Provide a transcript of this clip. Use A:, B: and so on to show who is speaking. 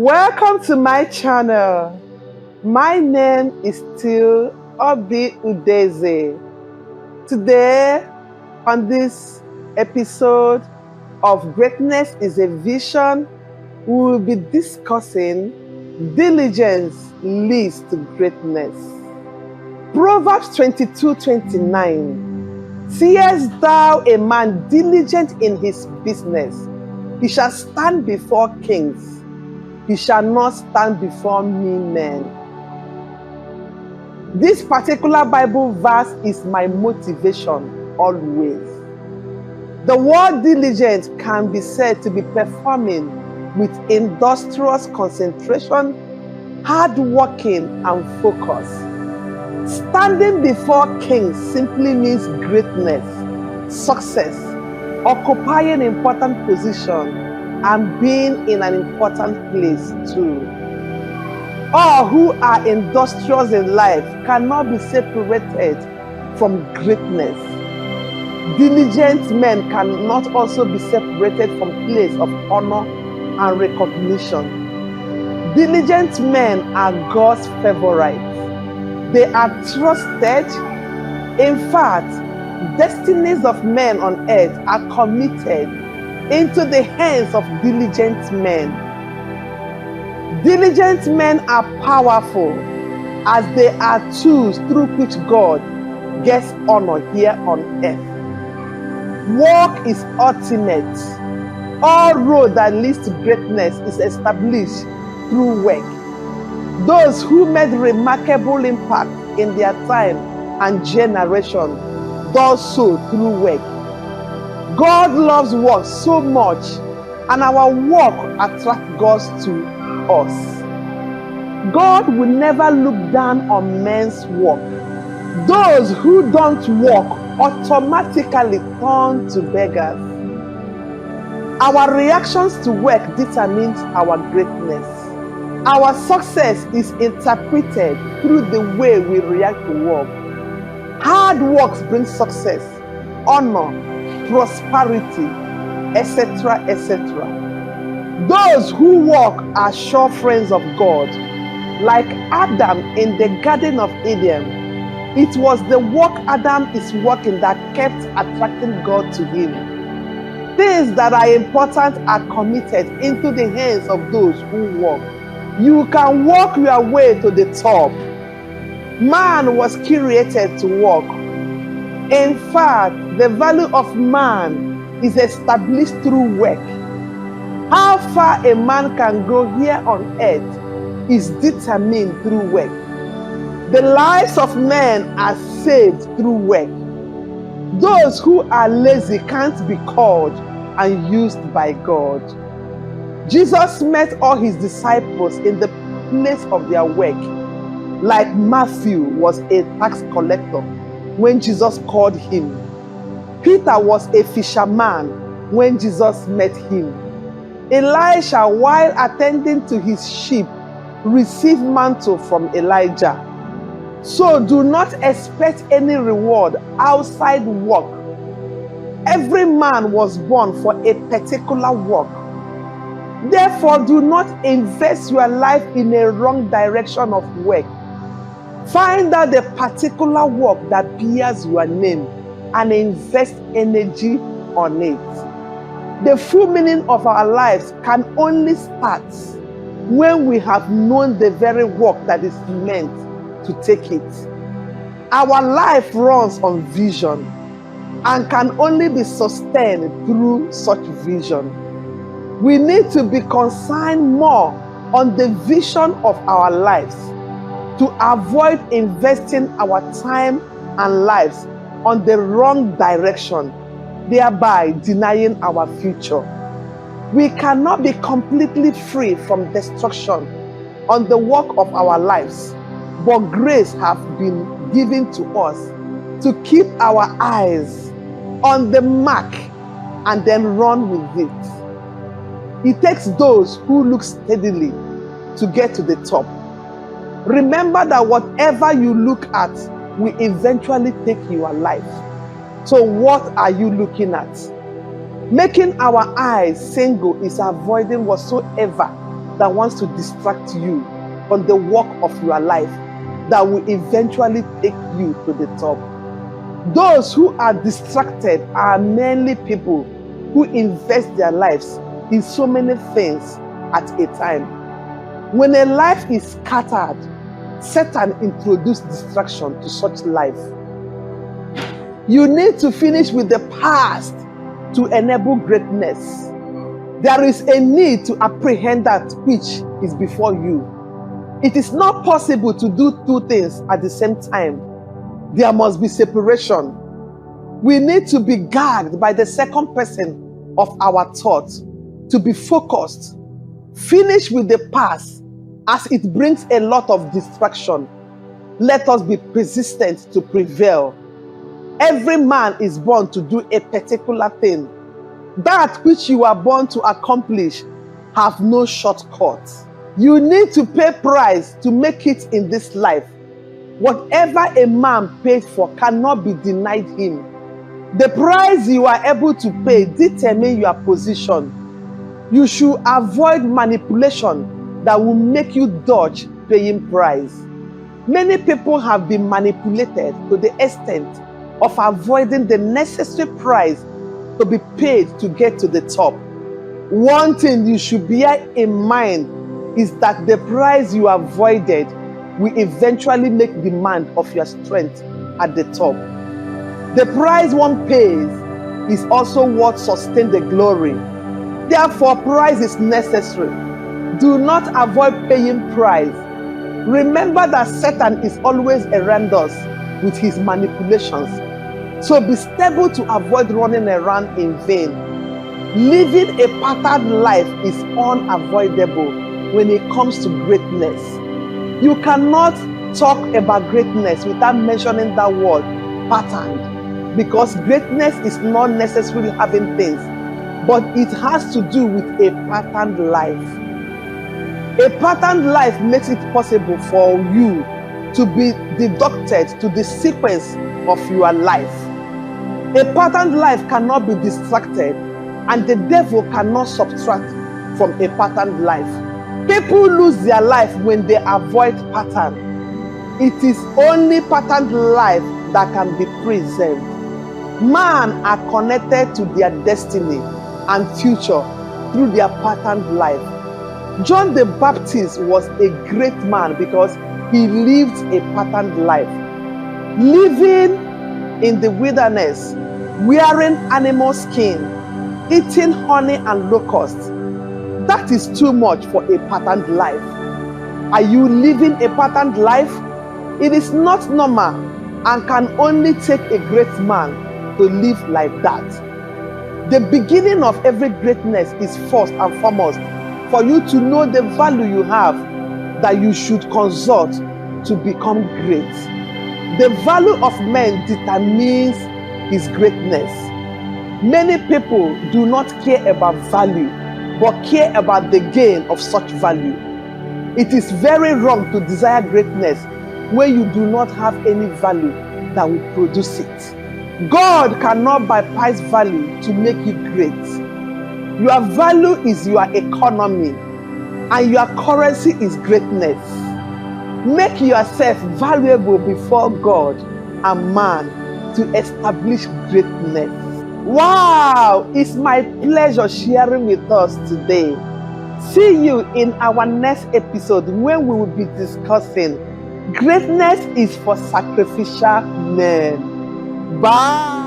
A: Welcome to my channel. My name is still Oby Udeze. Today, on this episode of Greatness is a Vision, we will be discussing diligence leads to greatness. Proverbs 22:29. Seest thou a man diligent in his business? He shall stand before kings. He shall not stand before mean men. This particular Bible verse is my motivation always. The word diligent can be said to be performing with industrious concentration, hard working, and focus. Standing before kings simply means greatness, success, occupying important position, and being in an important place too. All who are industrious in life cannot be separated from greatness. Diligent men cannot also be separated from place of honor and recognition. Diligent men are God's favorites. They are trusted. In fact, destinies of men on earth are committed into the hands of diligent men. Diligent men are powerful as they are tools through which God gets honor here on earth. Work is ultimate. All road that leads to greatness is established through work. Those who made remarkable impact in their time and generation do so through work. God loves work so much, and our work attracts God to us. God will never look down on men's work. Those who don't work automatically turn to beggars. Our reactions to work determines our greatness. Our success is interpreted through the way we react to work. Hard work brings success, honor, prosperity, etc., etc. Those who work are sure friends of God. Like Adam in the Garden of Eden, it was the work Adam is working that kept attracting God to him. Things that are important are committed into the hands of those who work. You can work your way to the top. Man was created to work. In fact, the value of man is established through work. How far a man can go here on earth is determined through work. The lives of men are saved through work. Those who are lazy can't be called and used by God. Jesus met all his disciples in the place of their work, like Matthew was a tax collector when Jesus called him. Peter was a fisherman when Jesus met him. Elisha, while attending to his sheep, received mantle from Elijah. So do not expect any reward outside work. Every man was born for a particular work. Therefore, do not invest your life in a wrong direction of work. Find out the particular work that bears your name and invest energy on it. The full meaning of our lives can only start when we have known the very work that is meant to take it. Our life runs on vision and can only be sustained through such vision. We need to be concerned more on the vision of our lives to avoid investing our time and lives on the wrong direction, thereby denying our future. We cannot be completely free from destruction on the work of our lives, but grace has been given to us to keep our eyes on the mark and then run with it. It takes those who look steadily to get to the top. Remember that whatever you look at will eventually take your life. So what are you looking at? Making our eyes single is avoiding whatsoever that wants to distract you from the work of your life that will eventually take you to the top. Those who are distracted are mainly people who invest their lives in so many things at a time. When a life is scattered, Satan introduced distraction to such life. You need to finish with the past to enable greatness. There is a need to apprehend that which is before you. It is not possible to do two things at the same time. There must be separation. We need to be gagged by the second person of our thoughts, to be focused. Finish with the past, as it brings a lot of distraction. Let us be persistent to prevail. Every man is born to do a particular thing. That which you are born to accomplish have no shortcut. You need to pay price to make it in this life. Whatever a man paid for cannot be denied him. The price you are able to pay determines your position. You should avoid manipulation that will make you dodge paying price. Many people have been manipulated to the extent of avoiding the necessary price to be paid to get to the top. One thing you should bear in mind is that the price you avoided will eventually make demand of your strength at the top. The price one pays is also what sustains the glory. Therefore, price is necessary. Do not avoid paying price. Remember that Satan is always around us with his manipulations. So be stable to avoid running around in vain. Living a patterned life is unavoidable when it comes to greatness. You cannot talk about greatness without mentioning that word, patterned, because greatness is not necessarily having things, but it has to do with a patterned life. A patterned life makes it possible for you to be deducted to the sequence of your life. A patterned life cannot be distracted, and the devil cannot subtract from a patterned life. People lose their life when they avoid pattern. It is only patterned life that can be preserved. Man are connected to their destiny and future through their patterned life. John the Baptist was a great man because he lived a patterned life. Living in the wilderness, wearing animal skin, eating honey and locusts. That is too much for a patterned life. Are you living a patterned life? It is not normal and can only take a great man to live like that. The beginning of every greatness is first and foremost for you to know the value you have that you should consult to become great. The value of man determines his greatness. Many people do not care about value, but care about the gain of such value. It is very wrong to desire greatness when you do not have any value that will produce it. God cannot bypass value to make you great. Your value is your economy, and your currency is greatness. Make yourself valuable before God and man to establish greatness. Wow, it's my pleasure sharing with us today. See you in our next episode when we will be discussing greatness is for sacrificial men. Bye.